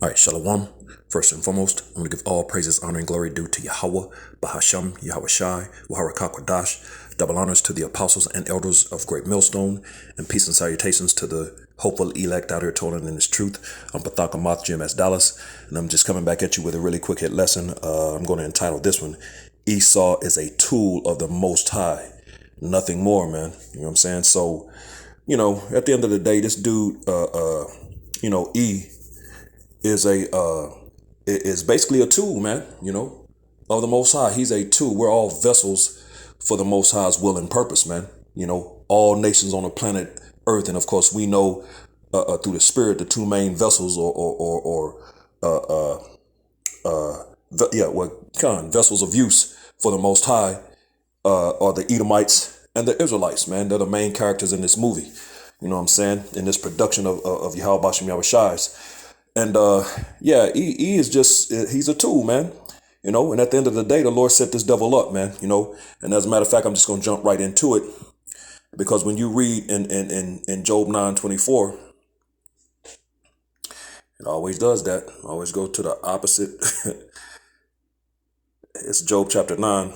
All right, Shalom. First and foremost, I'm going to give all praises, honor, and glory due to Yahweh, Bahasham, Yahweh Shai, Waharakak. Double honors to the apostles and elders of Great Millstone, and peace and salutations to the hopeful elect out here toiling in this truth. I'm Pathak Amath GMS Dallas, and I'm just coming back at you with a really quick hit lesson. I'm going to entitle this one, Esau is a tool of the Most High. Nothing more, man. You know what I'm saying? So, at the end of the day, this dude, E is basically a tool, man, of the Most High. He's a tool. We're all vessels for the Most High's will and purpose, man. All nations on the planet Earth, and of course we know through the Spirit the two main vessels, vessels of use for the Most High are the Edomites and the Israelites, man. They're the main characters in this movie. You know what I'm saying? In this production of Yahweh Bashem Yahweh Shai's. And E is just, he's a tool, man. And at the end of the day, the Lord set this devil up, man. And as a matter of fact, I'm just going to jump right into it. Because when you read in Job 9:24, it always does that. Always go to the opposite. It's Job chapter 9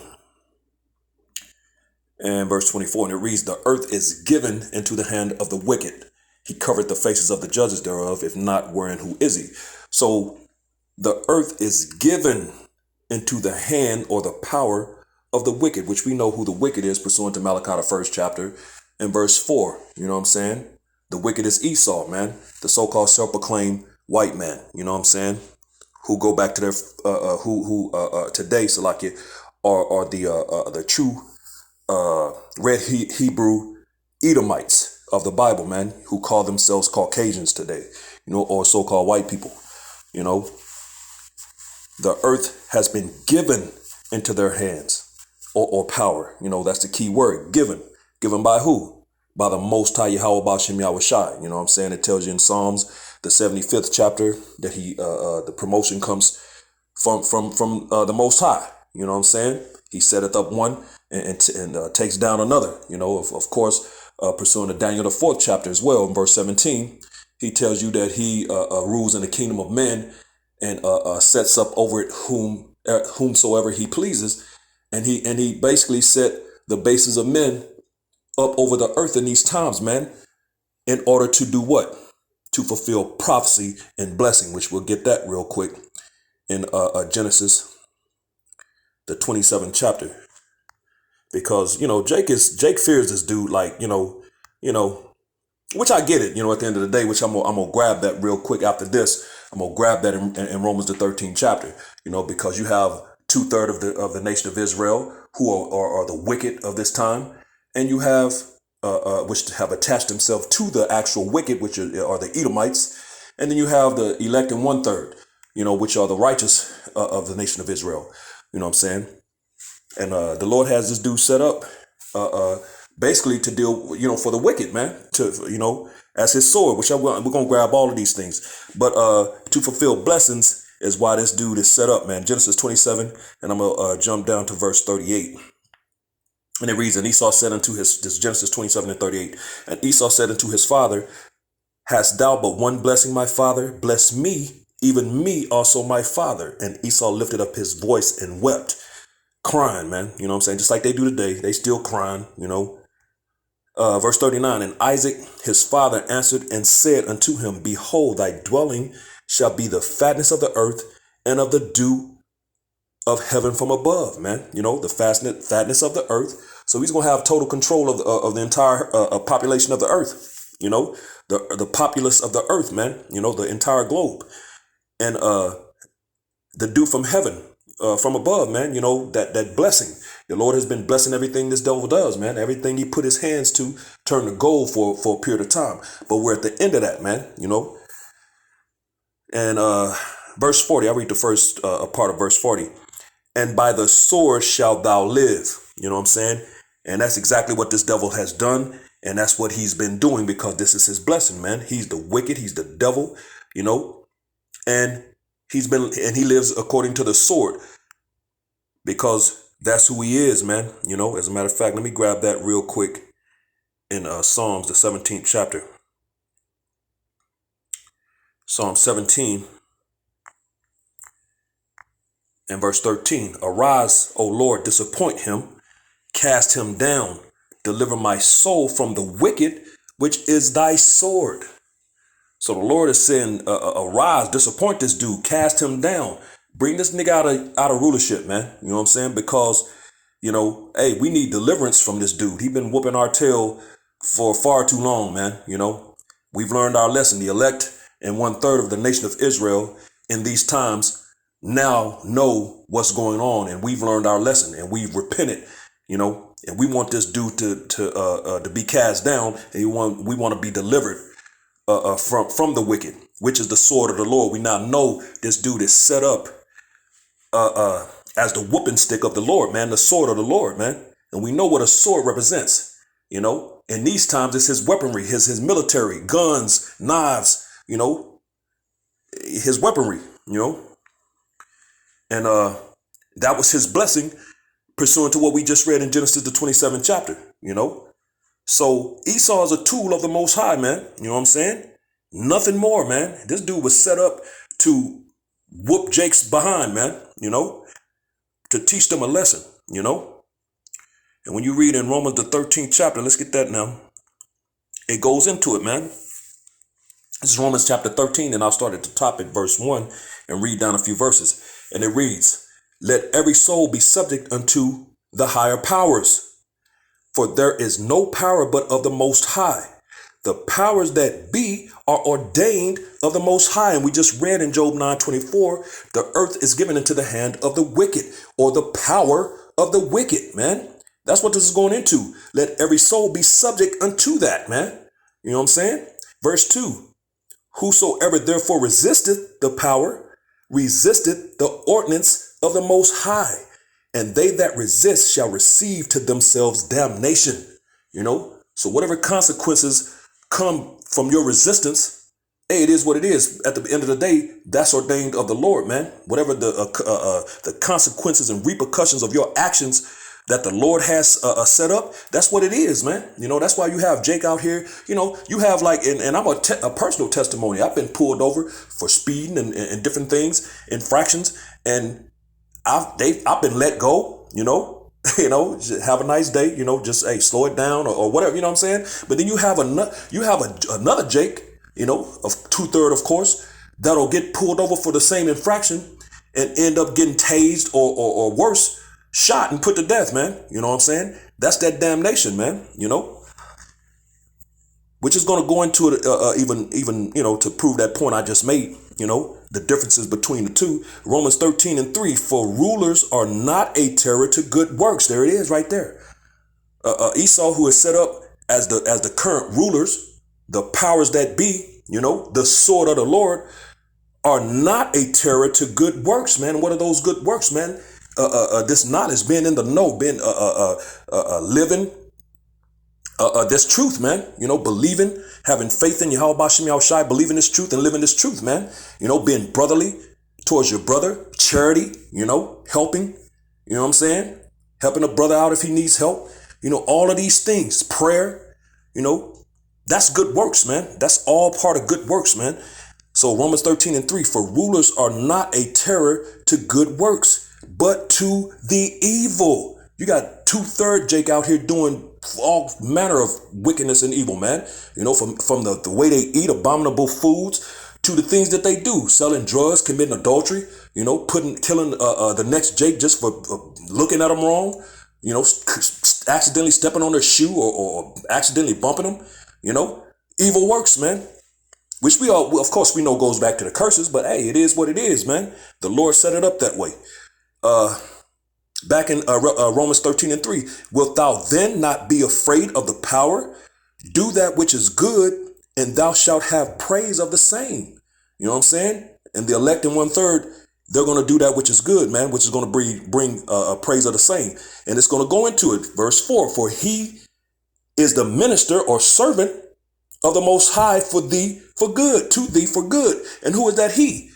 and verse 24. And it reads, the earth is given into the hand of the wicked. He covered the faces of the judges thereof. If not, wherein who is he? So the earth is given into the hand or the power of the wicked, which we know who the wicked is pursuant to Malachi, the first chapter and verse 4. You know what I'm saying? The wicked is Esau, man. The so-called self-proclaimed white man. You know what I'm saying? Who go back to their today, Salakia, are the true red Hebrew Edomites of the Bible, man, who call themselves Caucasians today, or so-called white people. The earth has been given into their hands, or power. That's the key word, given. Given by who? By the Most High Yahweh Bashem Yahweh Shai. You know what I'm saying? It tells you in Psalms, the 75th chapter, that the promotion comes from the Most High. You know what I'm saying? He setteth up one and takes down another. Of course, pursuing to Daniel the 4th chapter as well, in verse 17, he tells you that he rules in the kingdom of men and sets up over it whomsoever he pleases, and he basically set the bases of men up over the earth in these times, man, in order to do what? To fulfill prophecy and blessing, which we'll get that real quick in Genesis, the 27th chapter. Because, Jake fears this dude like, which I get it, at the end of the day, which I'm gonna grab that real quick after this. I'm gonna grab that in Romans the 13th chapter, because you have 2/3 of the nation of Israel who are the wicked of this time, and you have which have attached themselves to the actual wicked, which are the Edomites, and then you have the elect in 1/3, which are the righteous of the nation of Israel. You know what I'm saying? And the Lord has this dude set up basically to deal, for the wicked, man, as his sword, which we're going to grab all of these things. But to fulfill blessings is why this dude is set up, man. Genesis 27, and I'm going to jump down to verse 38. And it reads, and Esau said unto this Genesis 27 and 38, and Esau said unto his father, hast thou but one blessing, my father? Bless me, even me also, my father. And Esau lifted up his voice and wept, crying, man. You know what I'm saying? Just like they do today. They still crying, Verse 39, and Isaac his father answered and said unto him, behold, thy dwelling shall be the fatness of the earth and of the dew of heaven from above, man. The fatness of the earth. So he's going to have total control of the entire population of the earth, the populace of the earth, man, the entire globe. And the dew from heaven, from above, man, that blessing. The Lord has been blessing everything this devil does, man. Everything he put his hands to turn to gold for a period of time. But we're at the end of that, man, And verse 40, I read the first part of verse 40. And by the sword shalt thou live. You know what I'm saying? And that's exactly what this devil has done. And that's what he's been doing, because this is his blessing, man. He's the wicked. He's the devil, and he lives according to the sword, because that's who he is, man. As a matter of fact, let me grab that real quick in Psalms, the 17th chapter. Psalm 17 And verse 13, arise, O Lord, disappoint him, cast him down, deliver my soul from the wicked, which is thy sword. So the Lord is saying, arise, disappoint this dude, cast him down, bring this nigga out of rulership, man. You know what I'm saying? Because, hey, we need deliverance from this dude. He been whooping our tail for far too long, man. We've learned our lesson. The elect and 1/3 of the nation of Israel in these times now know what's going on, and we've learned our lesson, and we've repented, and we want this dude to be cast down, and we want to be delivered from the wicked, which is the sword of the Lord. We now know this dude is set up as the whooping stick of the Lord, man, the sword of the Lord, man. And we know what a sword represents, In these times, it's his weaponry, his military, guns, knives, his weaponry, And that was his blessing, pursuant to what we just read in Genesis, the 27th chapter, So Esau is a tool of the Most High, man. You know what I'm saying? Nothing more, man. This dude was set up to whoop Jake's behind, man, to teach them a lesson, And when you read in Romans, the 13th chapter, let's get that now. It goes into it, man. This is Romans chapter 13, and I'll start at the top at verse 1 and read down a few verses. And it reads, let every soul be subject unto the higher powers. For there is no power but of the Most High. The powers that be are ordained of the Most High. And we just read in Job 9:24, the earth is given into the hand of the wicked, or the power of the wicked, man. That's what this is going into. Let every soul be subject unto that, man. You know what I'm saying? Verse 2, whosoever therefore resisteth the power, resisteth the ordinance of the Most High. And they that resist shall receive to themselves damnation. So whatever consequences come from your resistance, hey, it is what it is. At the end of the day, that's ordained of the Lord, man. Whatever the consequences and repercussions of your actions that the Lord has set up, that's what it is, man. That's why you have Jake out here. You have and I'm a personal testimony. I've been pulled over for speeding and different things, infractions, and I've been let go, have a nice day, just, hey, slow it down or whatever, you know what I'm saying? But then you have another Jake, of 2/3, of course, that'll get pulled over for the same infraction and end up getting tased or worse, shot and put to death, man. You know what I'm saying? That's that damnation, man, which is going to go into it even, to prove that point I just made, the differences between the two. Romans 13:3, for rulers are not a terror to good works. There it is right there. Esau, who is set up as the current rulers, the powers that be, the sword of the Lord, are not a terror to good works, man. What are those good works, man? This knowledge, being in the know, being living this truth, man. Believing, having faith in Yahweh Bashem Yahushai, believing this truth and living this truth, man. Being brotherly towards your brother, charity, helping, what I'm saying? Helping a brother out if he needs help. All of these things, prayer, that's good works, man. That's all part of good works, man. So Romans 13:3, for rulers are not a terror to good works, but to the evil. You got 2/3 Jake out here doing all manner of wickedness and evil, man. From the way they eat abominable foods to the things that they do, selling drugs, committing adultery, killing the next Jake just for looking at them wrong, accidentally stepping on their shoe or accidentally bumping them, evil works, man. Which we all, of course, we know goes back to the curses, but hey, it is what it is, man. The Lord set it up that way. Back in Romans 13:3, wilt thou then not be afraid of the power? Do that which is good, and thou shalt have praise of the same. You know what I'm saying? And the elect in 1/3, they're going to do that which is good, man, which is going to bring praise of the same. And it's going to go into it. Verse 4, for he is the minister or servant of the Most High for thee for good, to thee for good. And who is that he?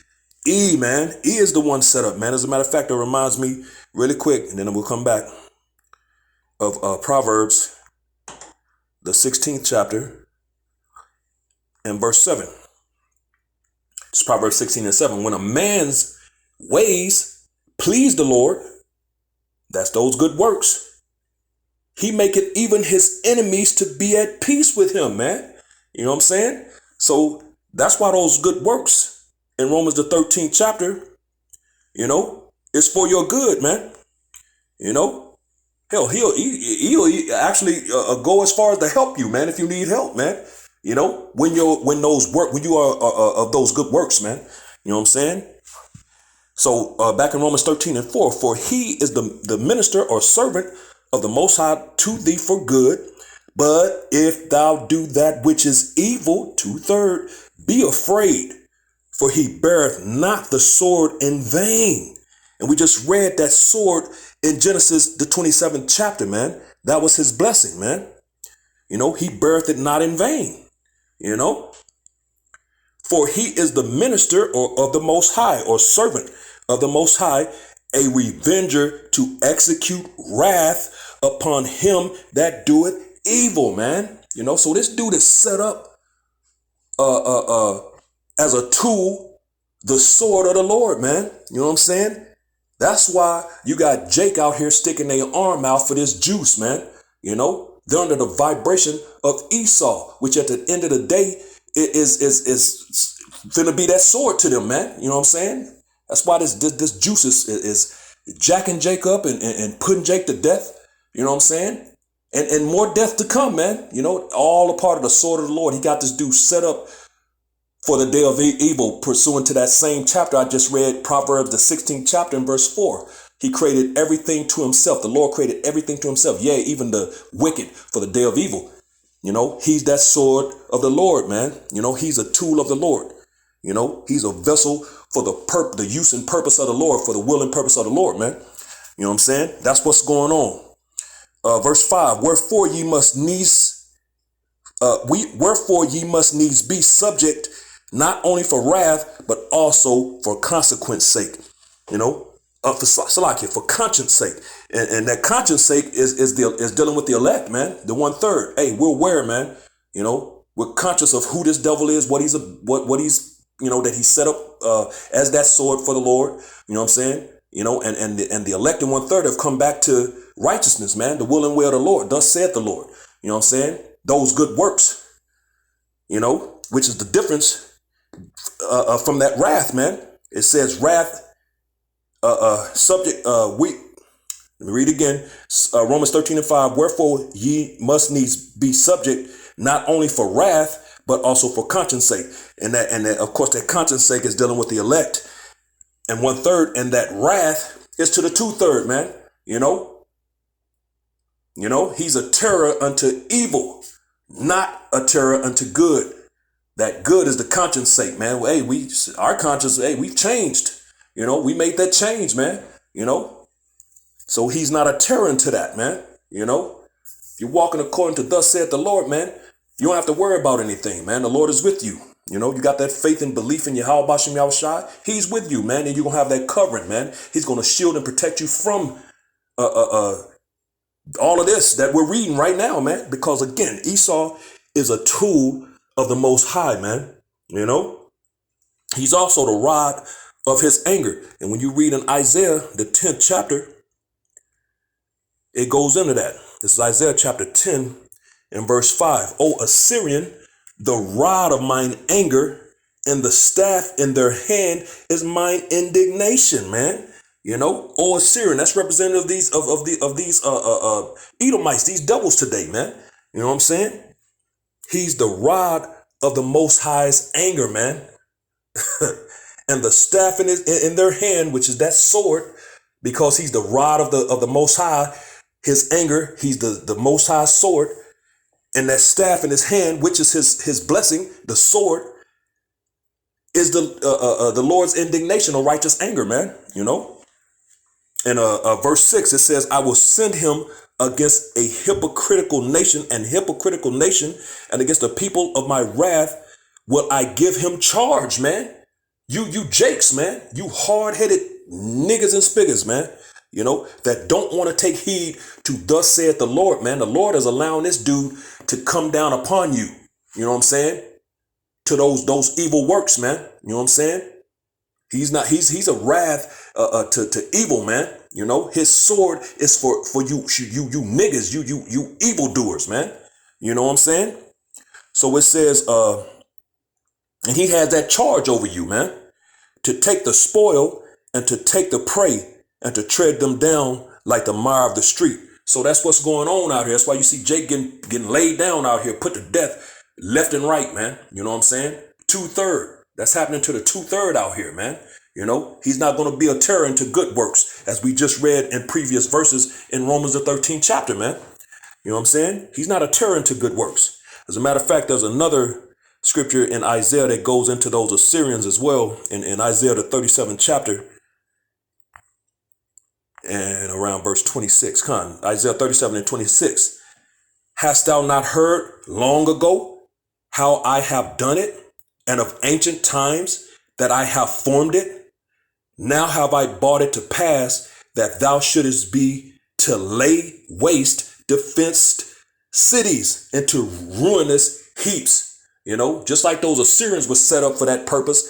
Man. E is the one set up, man. As a matter of fact, it reminds me really quick, and then we'll come back, of Proverbs, the 16th chapter, and verse 7. It's Proverbs 16:7. When a man's ways please the Lord. That's those good works. He maketh even his enemies to be at peace with him, man. You know what I'm saying? So that's why those good works in Romans the 13th chapter, is for your good, man. Hell, he'll actually go as far as to help you, man, if you need help, man. When you are of those good works, man. You know what I'm saying? So back in Romans 13:4, for he is the minister or servant of the Most High to thee for good. But if thou do that which is evil, 2/3, be afraid, for he beareth not the sword in vain. And we just read that sword in Genesis, the 27th chapter, man. That was his blessing, man. He beareth it not in vain, For he is the minister of the Most High, or servant of the Most High, a revenger to execute wrath upon him that doeth evil, man. So this dude is set up as a tool, the sword of the Lord, man. You know what I'm saying? That's why you got Jake out here sticking their arm out for this juice, man. They're under the vibration of Esau, which at the end of the day is finna be that sword to them, man. You know what I'm saying? That's why this juice is jacking Jake up and putting Jake to death. You know what I'm saying? And more death to come, man. All a part of the sword of the Lord. He got this dude set up for the day of evil, pursuant to that same chapter I just read, Proverbs, the 16th chapter and verse 4. He created everything to himself. The Lord created everything to himself. Yea, even the wicked for the day of evil. He's that sword of the Lord, man. He's a tool of the Lord. He's a vessel for the use and purpose of the Lord, for the will and purpose of the Lord, man. You know what I'm saying? That's what's going on. Verse 5, wherefore ye must needs be subject, not only for wrath, but also for consequence sake, for conscience sake. And that conscience sake is dealing with the elect, man. The 1/3. Hey, we're aware, man. We're conscious of who this devil is, what he's, that he set up as that sword for the Lord. You know what I'm saying? And the elect in 1/3 have come back to righteousness, man. The will and way of the Lord. Thus saith the Lord. You know what I'm saying? Those good works, which is the difference from that wrath, man. It says wrath, subject, let me read again. Romans 13:5, wherefore ye must needs be subject, not only for wrath, but also for conscience sake. And that, of course, that conscience sake is dealing with the elect and 1/3. And that wrath is to the 2/3, man. He's a terror unto evil, not a terror unto good. That good is the conscience sake, man. Hey, our conscience, hey, we've changed. We made that change, man. So he's not a terror unto that, man. If you're walking according to thus saith the Lord, man, you don't have to worry about anything, man. The Lord is with you. You got that faith and belief in Yahweh Bashem Yahushai. He's with you, man. And you're going to have that covering, man. He's going to shield and protect you from all of this that we're reading right now, man. Because again, Esau is a tool of the Most High, man. He's also the rod of his anger. And when you read in Isaiah, the 10th chapter, it goes into that. This is Isaiah chapter 10 and verse 5. O Assyrian, the rod of mine anger and the staff in their hand is mine indignation, man. O Assyrian, that's representative of these Edomites, these devils today, man. You know what I'm saying? He's the rod of the Most High's anger, man. And the staff in their hand, which is that sword, because he's the rod of the Most High, his anger, he's the Most High sword, and that staff in his hand, which is his blessing, the sword, is the Lord's indignation or righteous anger, man. In verse 6, it says, I will send him against a hypocritical nation, and against the people of my wrath will I give him charge, man. You jakes, man. You hard-headed niggas and spiggers, man. That don't want to take heed to thus saith the Lord, man. The Lord is allowing this dude to come down upon you. You know what I'm saying? To those evil works, man. You know what I'm saying? He's not. He's a wrath to evil, man. You know, his sword is for you niggas, you evildoers, man. You know what I'm saying? So it says, and he has that charge over you, man, to take the spoil and to take the prey and to tread them down like the mire of the street. So that's what's going on out here. That's why you see Jake getting laid down out here, put to death left and right, man. You know what I'm saying? 2/3. That's happening to the 2/3 out here, man. You know, he's not going to be a terror into good works, as we just read in previous verses in Romans the 13th chapter, man. You know what I'm saying? He's not a terror into good works. As a matter of fact, there's another scripture in Isaiah that goes into those Assyrians as well, in Isaiah the 37th chapter, and around verse 26. Isaiah 37 and 26. Hast thou not heard long ago how I have done it, and of ancient times that I have formed it? Now have I brought it to pass that thou shouldest be to lay waste defenced cities into ruinous heaps. You know, just like those Assyrians were set up for that purpose.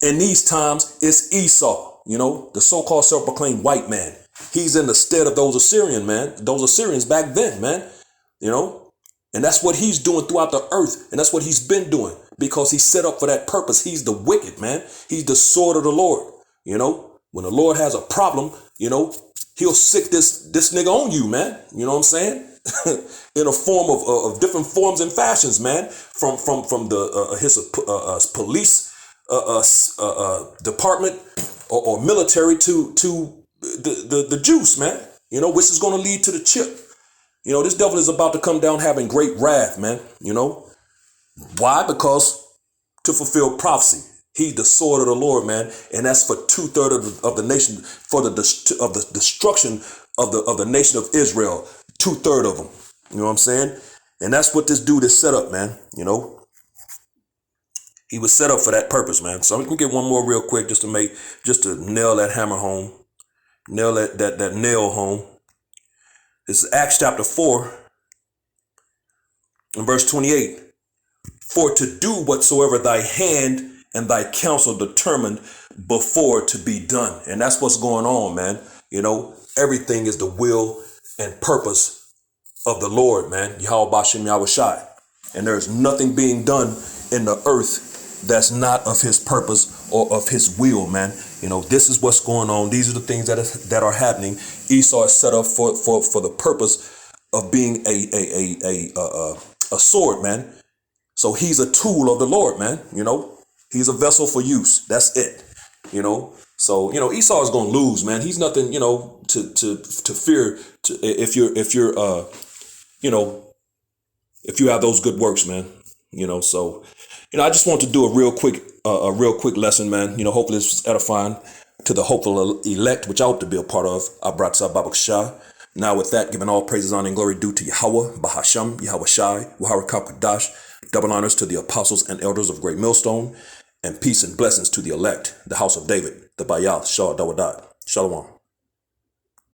In these times, it's Esau, you know, the so-called self-proclaimed white man. He's in the stead of those Assyrians back then, man, you know, and that's what he's doing throughout the earth. And that's what he's been doing because he's set up for that purpose. He's the wicked, man. He's the sword of the Lord. You know, when the Lord has a problem, you know, he'll sick this nigga on you, man. You know what I'm saying? In a form of different forms and fashions, man. From the his police department or military to the juice, man. You know, which is going to lead to the chip. You know, this devil is about to come down having great wrath, man. You know why? Because to fulfill prophecy. He's the sword of the Lord, man, and that's for 2/3 of the nation, for the destruction of the nation of Israel. 2/3 of them. You know what I'm saying? And that's what this dude is set up, man. You know, he was set up for that purpose, man. So I'm gonna get one more real quick, just to nail that hammer home, nail that nail home. This is Acts chapter 4, and verse 28. For to do whatsoever thy hand and thy counsel determined before to be done. And that's what's going on, man. You know, everything is the will and purpose of the Lord, man. Yahweh Bashem Yahweh Shai. And there's nothing being done in the earth that's not of his purpose or of his will, man. You know, this is what's going on. These are the things that are happening. Esau is set up for the purpose of being a sword, man. So he's a tool of the Lord, man. You know, he's a vessel for use. That's it. You know, so, you know, Esau is going to lose, man. He's nothing, you know, to fear if you're, you know, if you have those good works, man. You know, so, you know, I just want to do a real quick lesson, man. You know, hopefully this was edifying to the hopeful elect, which I hope to be a part of. I brought Babak Shah. Now with that, giving all praises, honor, and glory due to Yahweh, Bahasham, Yahweh Shai, Wahara Kakadash, double honors to the apostles and elders of Great Millstone, and peace and blessings to the elect, the house of David, the Bayal, Shah Dawadat. Shalom.